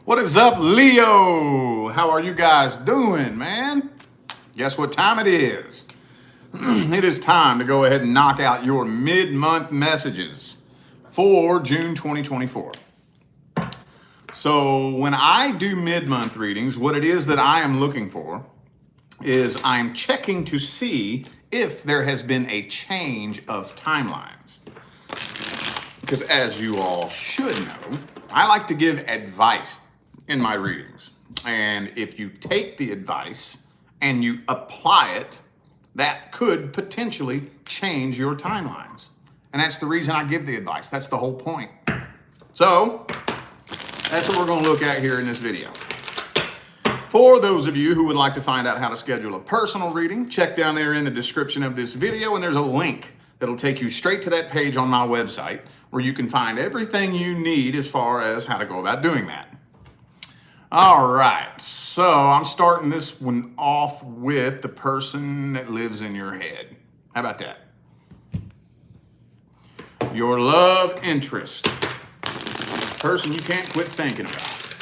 What is up, Leo? How are you guys doing, man? Guess what time it is? It is time to go ahead and knock out your mid-month messages for June 2024. So when I do mid-month readings, what it is that I am looking for is I'm checking to see if there has been a change of timelines. Because as you all should know, I like to give advice in my readings. And if you take the advice and you apply it, that could potentially change your timelines. And that's the reason I give the advice. That's the whole point. So that's what we're going to look at here in this video. For those of you who would like to find out how to schedule a personal reading, check down there in the description of this video, and there's a link that'll take you straight to that page on my website where you can find everything you need as far as how to go about doing that. All right, so I'm starting this one off with the person that lives in your head. How about that? Your love interest. Person you can't quit thinking about.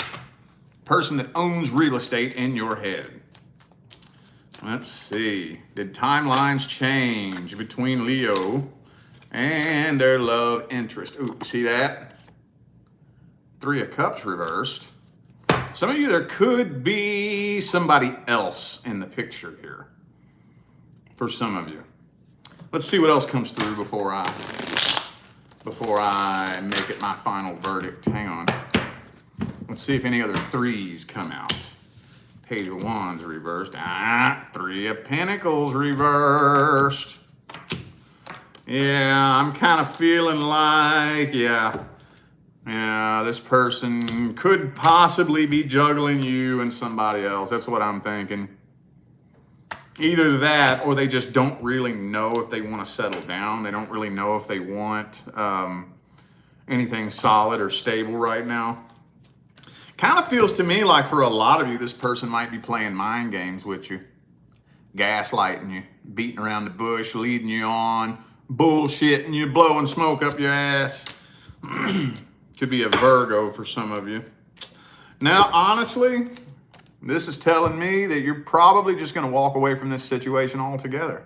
Person that owns real estate in your head. Let's see. Did timelines change between Leo and their love interest? Ooh, see that? Three of Cups reversed. Some of you, there could be somebody else in the picture here. For some of you. Let's see what else comes through before I make it my final verdict. Hang on. Let's see if any other threes come out. Page of Wands reversed. Three of Pentacles reversed. Yeah, I'm kind of feeling like, yeah, this person could possibly be juggling you and somebody else. That's what I'm thinking. Either that, or they just don't really know if they want to settle down. They don't really know if they want anything solid or stable right now. Kind of feels to me like for a lot of you, this person might be playing mind games with you. Gaslighting you, beating around the bush, leading you on, bullshitting you, blowing smoke up your ass. Could be a Virgo for some of you. Now, honestly, this is telling me that you're probably just going to walk away from this situation altogether.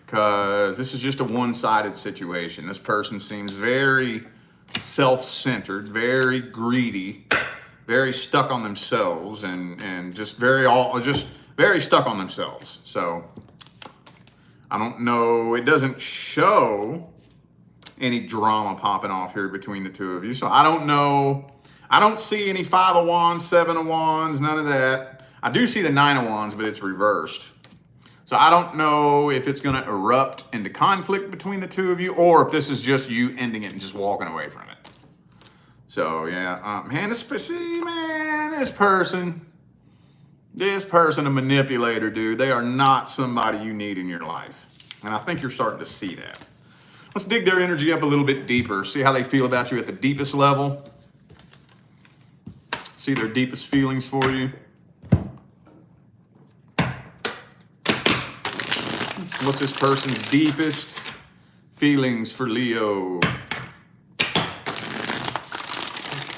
Because this is just a one-sided situation. This person seems very self-centered, very greedy, very stuck on themselves, and just very stuck on themselves. So I don't know. It doesn't show any drama popping off here between the two of you. So I don't know. I don't see any Five of Wands, Seven of Wands, none of that. I do see the Nine of Wands, but it's reversed. So I don't know if it's going to erupt into conflict between the two of you, or if this is just you ending it and just walking away from it. So yeah, man, this person, a manipulator, dude. They are not somebody you need in your life. And I think you're starting to see that. Let's dig their energy up a little bit deeper. See how they feel about you at the deepest level. See their deepest feelings for you. What's this person's deepest feelings for Leo?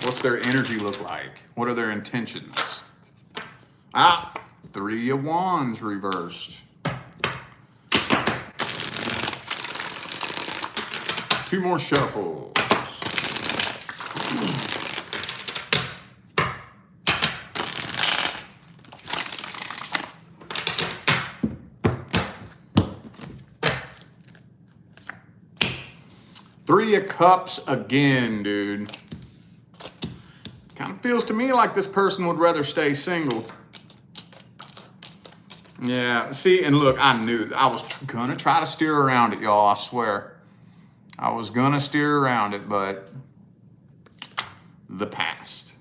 What's their energy look like? What are their intentions? Three of Wands reversed. Two more shuffles. Three of Cups again, dude. Kind of feels to me like this person would rather stay single. Yeah, see, and look, I knew I was gonna try to steer around it, y'all, I swear. I was gonna steer around it, but the past.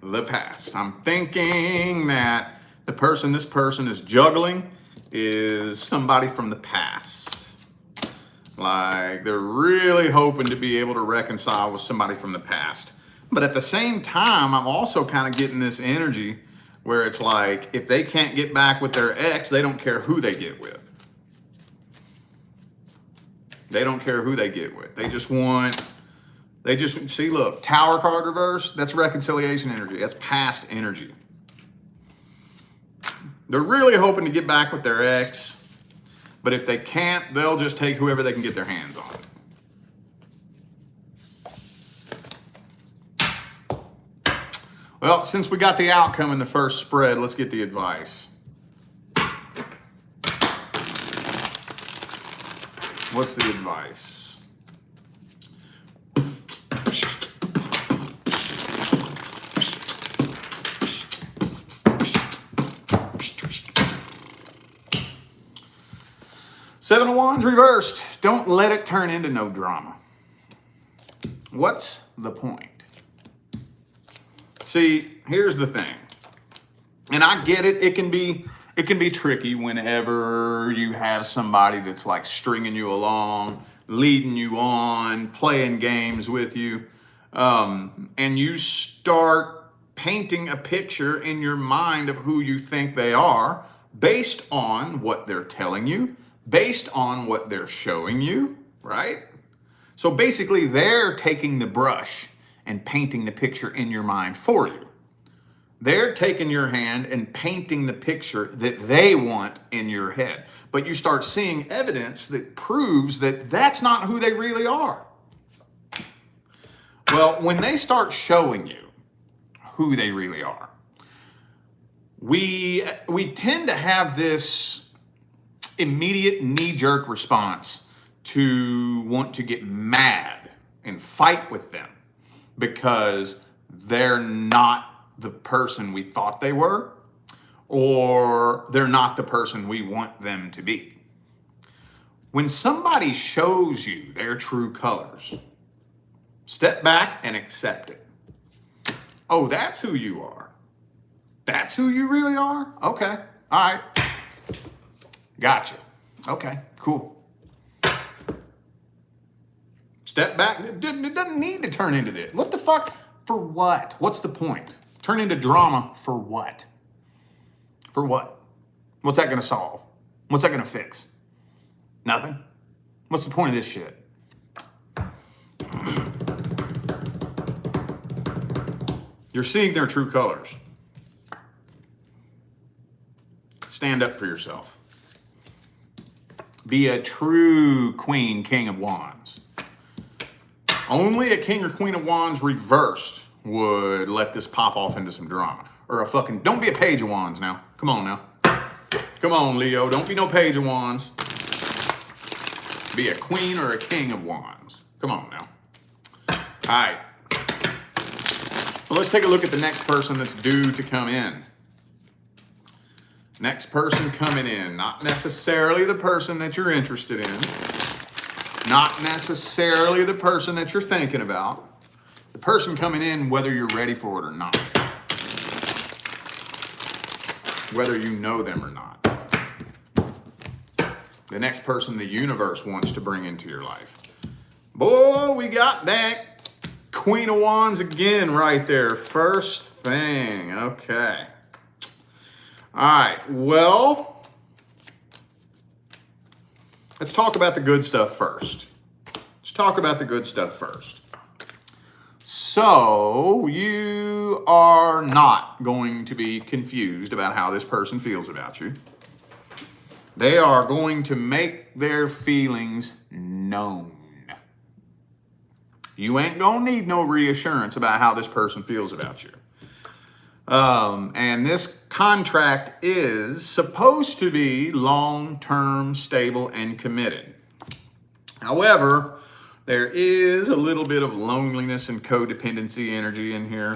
The past. I'm thinking that this person is juggling is somebody from the past. Like they're really hoping to be able to reconcile with somebody from the past. But at the same time, I'm also kind of getting this energy where it's like, if they can't get back with their ex, they don't care who they get with. They don't care who they get with. They just want They just, see, look, Tower card reverse, that's reconciliation energy. That's past energy. They're really hoping to get back with their ex, but if they can't, they'll just take whoever they can get their hands on. Well, since we got the outcome in the first spread, let's get the advice. What's the advice? Seven of Wands reversed. Don't let it turn into no drama. What's the point? See, here's the thing. And I get it. It can be tricky whenever you have somebody that's like stringing you along, leading you on, playing games with you, and you start painting a picture in your mind of who you think they are based on what they're telling you, based on what they're showing you, right? So basically, they're taking the brush and painting the picture in your mind for you. They're taking your hand and painting the picture that they want in your head. But you start seeing evidence that proves that that's not who they really are. Well, when they start showing you who they really are, we tend to have this immediate knee-jerk response to want to get mad and fight with them because they're not the person we thought they were, or they're not the person we want them to be. When somebody shows you their true colors, step back and accept it. Oh, that's who you are. That's who you really are? Okay, all right. Gotcha. Okay, cool. Step back. It doesn't need to turn into this. What the fuck? For what? What's the point? Turn into drama for what? For what? What's that going to solve? What's that going to fix? Nothing. What's the point of this shit? You're seeing their true colors. Stand up for yourself. Be a true queen, king of wands. Only a king or queen of wands reversed would let this pop off into some drama. Or a fucking, don't be a page of wands now. Come on now. Come on, Leo. Don't be no page of wands. Be a queen or a king of wands. Come on now. All right. Well, let's take a look at the next person that's due to come in. Next person coming in, not necessarily the person that you're interested in, not necessarily the person that you're thinking about, the person coming in whether you're ready for it or not, whether you know them or not. The next person the universe wants to bring into your life. Boy, we got that Queen of Wands again right there. First thing, okay. All right, well, let's talk about the good stuff first. Let's talk about the good stuff first. So you are not going to be confused about how this person feels about you. They are going to make their feelings known. You ain't gonna need no reassurance about how this person feels about you. And this contract is supposed to be long-term, stable, and committed. However, there is a little bit of loneliness and codependency energy in here.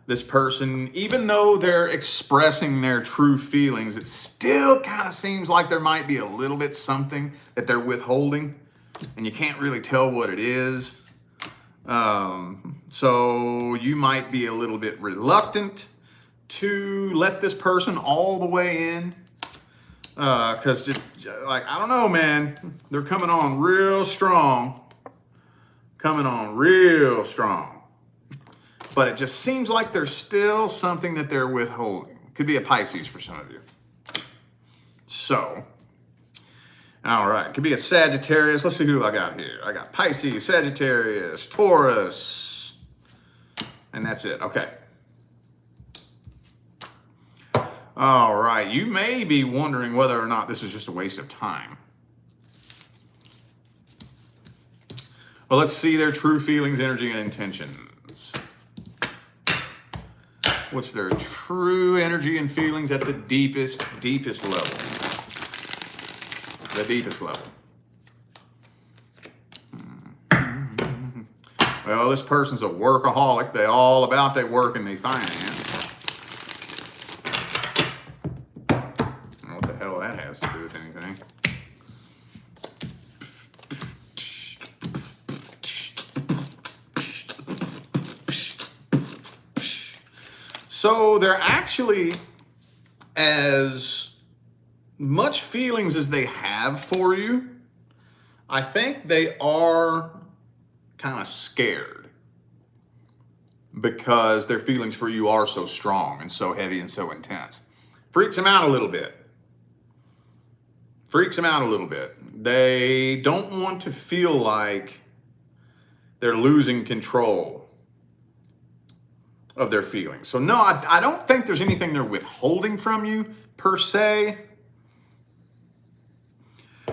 This person, even though they're expressing their true feelings, it still kind of seems like there might be a little bit something that they're withholding, and you can't really tell what it is. So you might be a little bit reluctant to let this person all the way in, because just like, I don't know, man, they're coming on real strong, but it just seems like there's still something that they're withholding. Could be a Pisces for some of you. So, All right, could be a Sagittarius. Let's see who I got here. I got Pisces, Sagittarius, Taurus, and that's it. Okay. All right, you may be wondering whether or not this is just a waste of time. Well, let's see their true feelings, energy, and intentions. What's their true energy and feelings at the deepest level? The deepest level. Well, this person's a workaholic. They all about their work and their finance. I don't know what the hell that has to do with anything. So they're actually, as much feelings as they have for you, I think they are kind of scared because their feelings for you are so strong and so heavy and so intense. Freaks them out a little bit. Freaks them out a little bit. They don't want to feel like they're losing control of their feelings. So no, I don't think there's anything they're withholding from you per se.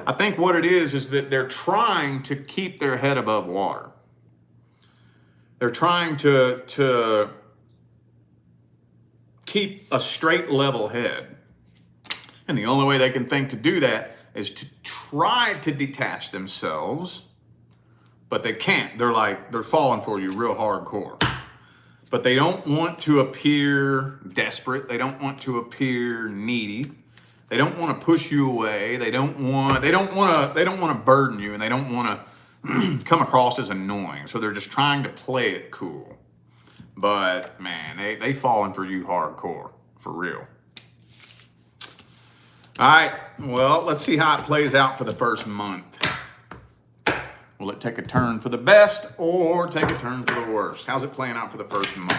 I think what it is that they're trying to keep their head above water. They're trying to keep a straight, level head. And the only way they can think to do that is to try to detach themselves, but they can't. They're falling for you real hardcore. But they don't want to appear desperate. They don't want to appear needy. They don't want to push you away. They don't want to burden you, and they don't want to come across as annoying. So they're just trying to play it cool. But man, they falling for you hardcore, for real. All right, well, let's see how it plays out for the first month. Will it take a turn for the best or take a turn for the worst? How's it playing out for the first month?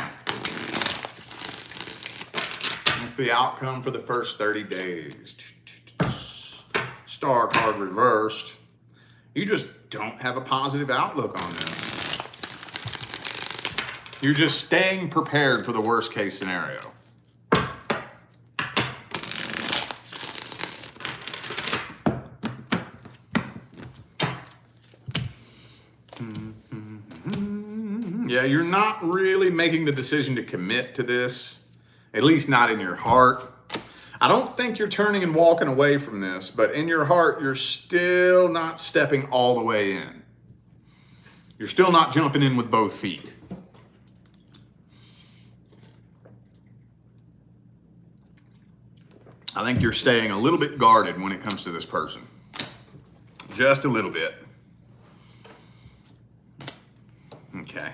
What's the outcome for the first 30 days? Star card reversed. You just don't have a positive outlook on this. You're just staying prepared for the worst case scenario. Yeah, you're not really making the decision to commit to this, at least not in your heart. I don't think you're turning and walking away from this, but in your heart, you're still not stepping all the way in. You're still not jumping in with both feet. I think you're staying a little bit guarded when it comes to this person. Just a little bit. Okay.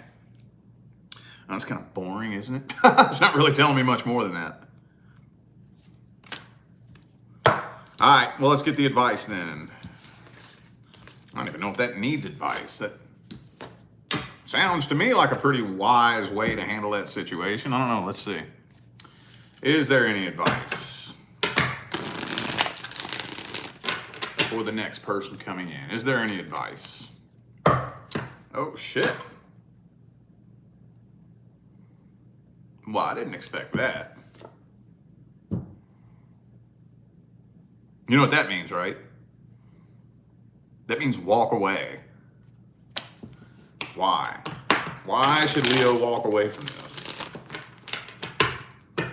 That's kind of boring, isn't it? It's not really telling me much more than that. All right, well, let's get the advice then. I don't even know if that needs advice. That sounds to me like a pretty wise way to handle that situation. I don't know, let's see. Is there any advice for the next person coming in? Is there any advice? Oh, shit. Well, I didn't expect that. You know what that means, right? That means walk away. Why? Why should Leo walk away from this?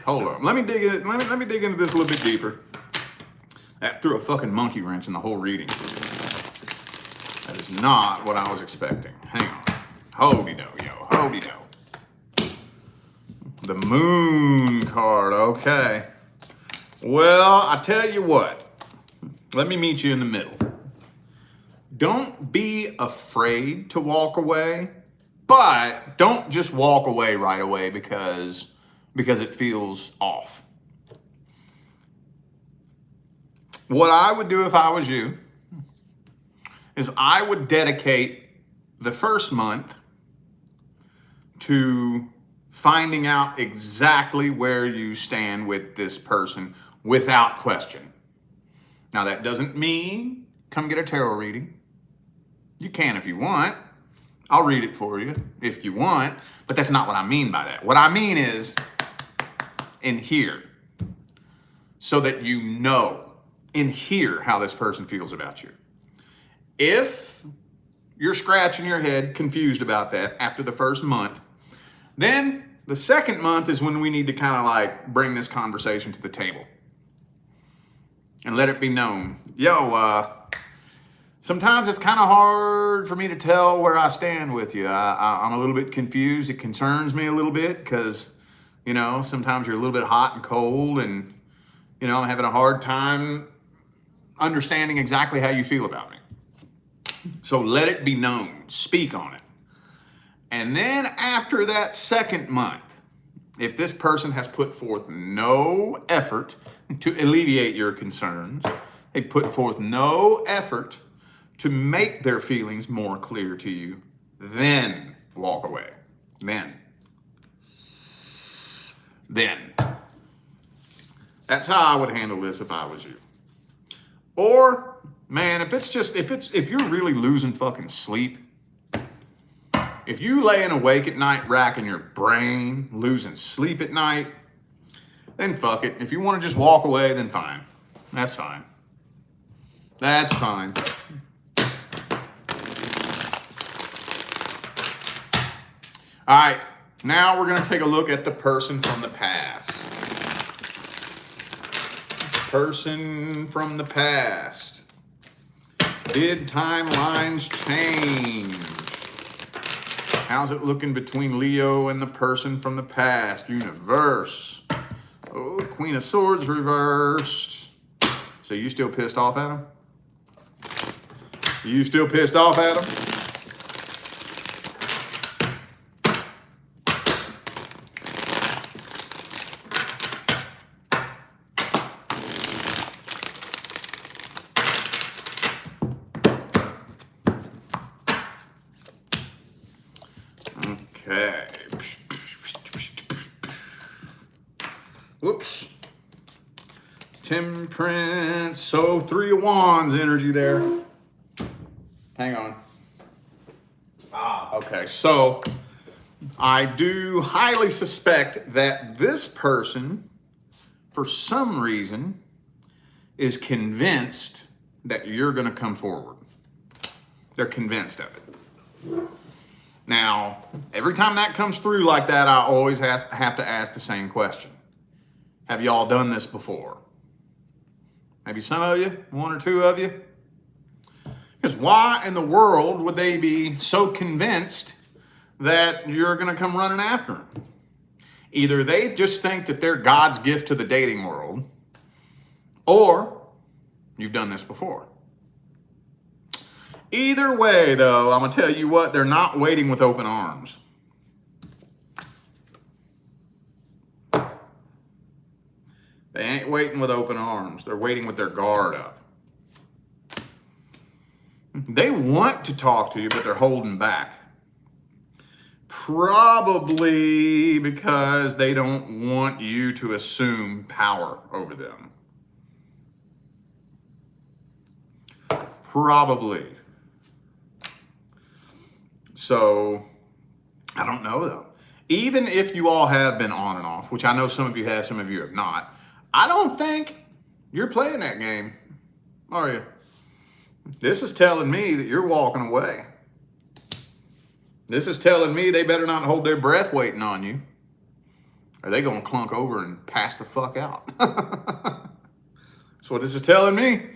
Hold on. Let me dig into this a little bit deeper. That threw a fucking monkey wrench in the whole reading. That is not what I was expecting. Hang on. Hody-do, yo. Hody-do. The Moon card, okay. Well, I tell you what. Let me meet you in the middle. Don't be afraid to walk away, but don't just walk away right away because it feels off. What I would do if I was you is I would dedicate the first month to finding out exactly where you stand with this person without question. Now, that doesn't mean come get a tarot reading. You can if you want. I'll read it for you if you want, but that's not what I mean by that. What I mean is in here, so that you know in here how this person feels about you. If you're scratching your head, confused about that after the first month, then the second month is when we need to kind of like bring this conversation to the table and let it be known. Sometimes it's kind of hard for me to tell where I stand with you. I'm a little bit confused. It concerns me a little bit because, sometimes you're a little bit hot and cold and, I'm having a hard time understanding exactly how you feel about me. So let it be known. Speak on it. And then after that second month, if this person has put forth no effort to alleviate your concerns, they put forth no effort to make their feelings more clear to you, then walk away. Then. That's how I would handle this if I was you. Or, man, if you're really losing fucking sleep, if you laying awake at night, racking your brain, losing sleep at night, then fuck it. If you want to just walk away, then fine. That's fine. That's fine. All right, now we're going to take a look at the person from the past. Person from the past. Did timelines change? How's it looking between Leo and the person from the past? Universe. Oh, Queen of Swords reversed. So you still pissed off at him? You still pissed off at him? Okay. Whoops. Temperance. So 3 of Wands energy there. Hang on. Okay. So I do highly suspect that this person, for some reason, is convinced that you're going to come forward. They're convinced of it. Now, every time that comes through like that, I always have to ask the same question. Have y'all done this before? Maybe some of you, 1 or 2 of you. Because why in the world would they be so convinced that you're going to come running after them? Either they just think that they're God's gift to the dating world, or you've done this before. Either way, though, I'm going to tell you what, they're not waiting with open arms. They ain't waiting with open arms. They're waiting with their guard up. They want to talk to you, but they're holding back. Probably because they don't want you to assume power over them. Probably. So, I don't know though. Even if you all have been on and off, which I know some of you have, some of you have not, I don't think you're playing that game, are you? This is telling me that you're walking away. This is telling me they better not hold their breath waiting on you, or they gonna clunk over and pass the fuck out. That's what this is telling me.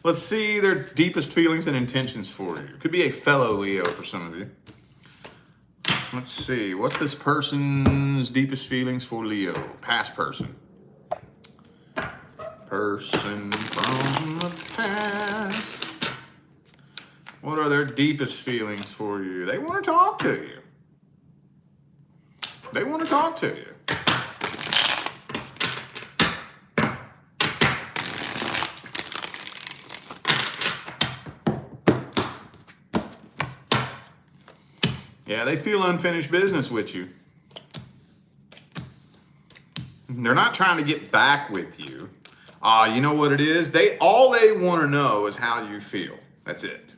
Let's see their deepest feelings and intentions for you. Could be a fellow Leo for some of you. Let's see. What's this person's deepest feelings for Leo? Past person. Person from the past. What are their deepest feelings for you? They want to talk to you. They want to talk to you. Yeah, they feel unfinished business with you. They're not trying to get back with you. You know what it is? All they want to know is how you feel. That's it.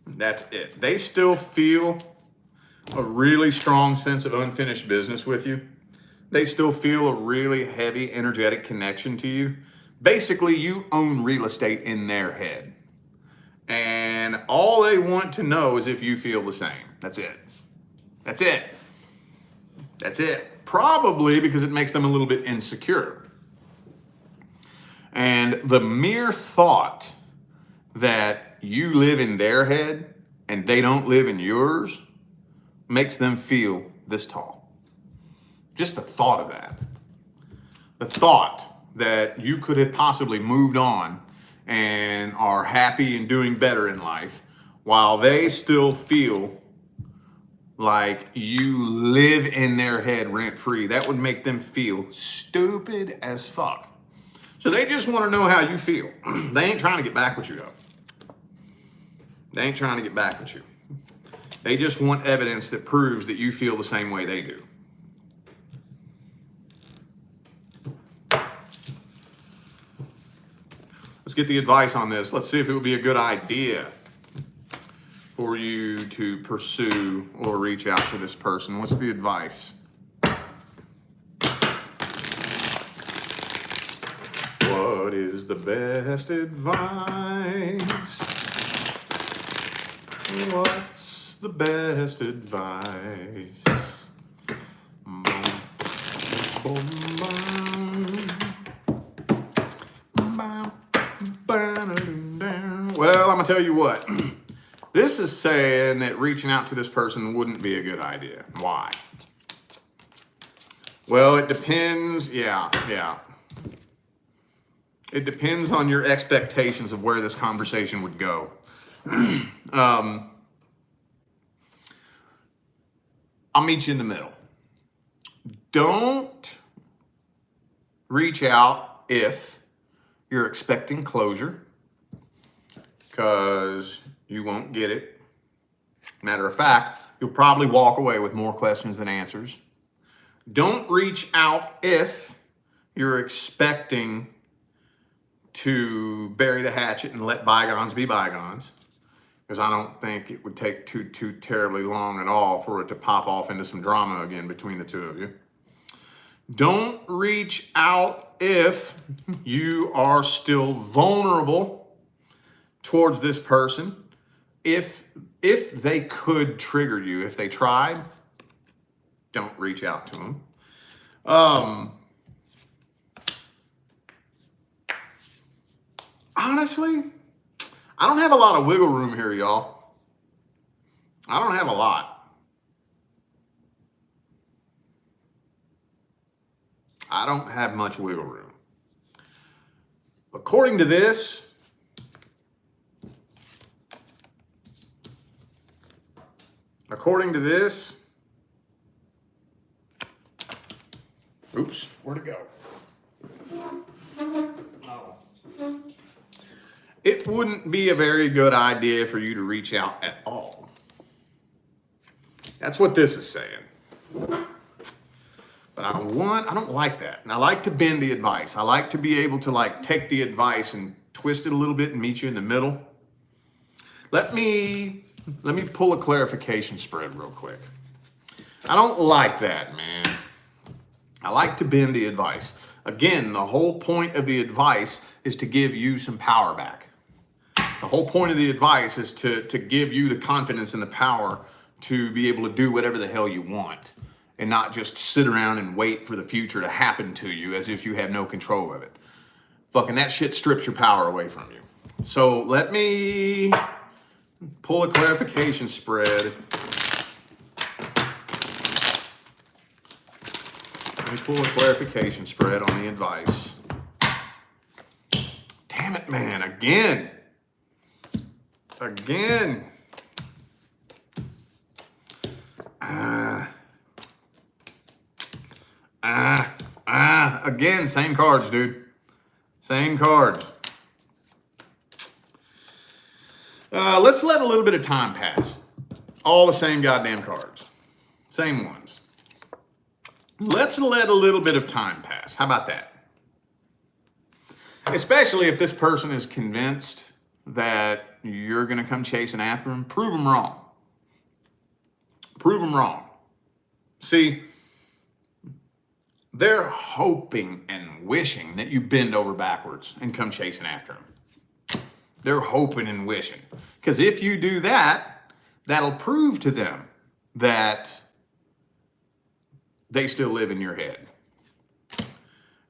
That's it. They still feel a really strong sense of unfinished business with you. They still feel a really heavy, energetic connection to you. Basically, you own real estate in their head. And all they want to know is if you feel the same. That's it. That's it. That's it. Probably because it makes them a little bit insecure. And the mere thought that you live in their head and they don't live in yours makes them feel this tall. Just the thought of that. The thought that you could have possibly moved on and are happy and doing better in life while they still feel like you live in their head rent free. That would make them feel stupid as fuck. So they just want to know how you feel. They ain't trying to get back with you though. They ain't trying to get back with you. They just want evidence that proves that you feel the same way they do. Let's get the advice on this. Let's see if it would be a good idea for you to pursue or reach out to this person. What's the advice? What is the best advice? What's the best advice? Well, I'm gonna tell you what. This is saying that reaching out to this person wouldn't be a good idea. Why? Well, it depends. Yeah. It depends on your expectations of where this conversation would go. I'll meet you in the middle. Don't reach out if you're expecting closure, because you won't get it. Matter of fact, you'll probably walk away with more questions than answers. Don't reach out if you're expecting to bury the hatchet and let bygones be bygones, because I don't think it would take too terribly long at all for it to pop off into some drama again between the two of you. Don't reach out if you are still vulnerable towards this person. If they could trigger you, if they tried, don't reach out to them. Honestly, I don't have a lot of wiggle room here, y'all. I don't have a lot. I don't have much wiggle room. According to this, oops, where'd it go? Oh. It wouldn't be a very good idea for you to reach out at all. That's what this is saying. But I don't like that. And I like to bend the advice. I like to be able to take the advice and twist it a little bit and meet you in the middle. Let me pull a clarification spread real quick. I don't like that, man. I like to bend the advice. Again, the whole point of the advice is to give you some power back. The whole point of the advice is to give you the confidence and the power to be able to do whatever the hell you want and not just sit around and wait for the future to happen to you as if you have no control of it. Fucking that shit strips your power away from you. So let me pull a clarification spread. Let me pull a clarification spread on the advice. Damn it, man, again. Again, same cards, dude. Same cards. Let's let a little bit of time pass. All the same goddamn cards. Same ones. Let's let a little bit of time pass. How about that? Especially if this person is convinced that you're going to come chasing after them, prove them wrong. Prove them wrong. See, they're hoping and wishing that you bend over backwards and come chasing after them. They're hoping and wishing. Because if you do that, that'll prove to them that they still live in your head.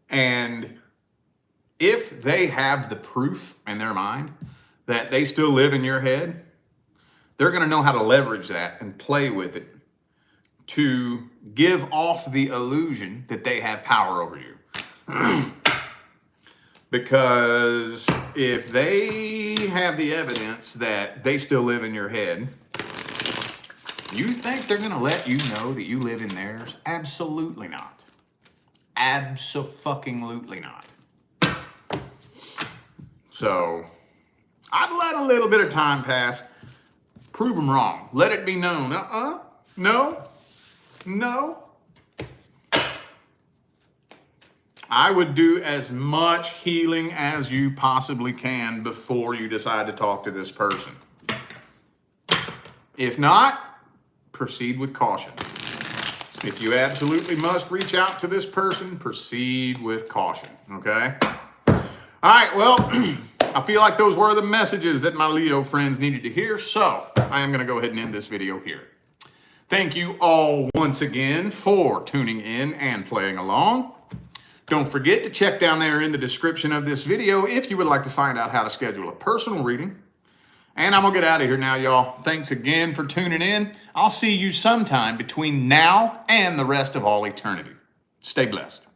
And if they have the proof in their mind that they still live in your head, they're going to know how to leverage that and play with it to give off the illusion that they have power over you. Because if they have the evidence that they still live in your head, you think they're going to let you know that you live in theirs? Absolutely not. Abso-fucking-lutely not. So, I'd let a little bit of time pass. Prove them wrong. Let it be known. No. I would do as much healing as you possibly can before you decide to talk to this person. If not, proceed with caution. If you absolutely must reach out to this person, proceed with caution, okay? All right, well, I feel like those were the messages that my Leo friends needed to hear, so I am going to go ahead and end this video here. Thank you all once again for tuning in and playing along. Don't forget to check down there in the description of this video if you would like to find out how to schedule a personal reading. And I'm going to get out of here now, y'all. Thanks again for tuning in. I'll see you sometime between now and the rest of all eternity. Stay blessed.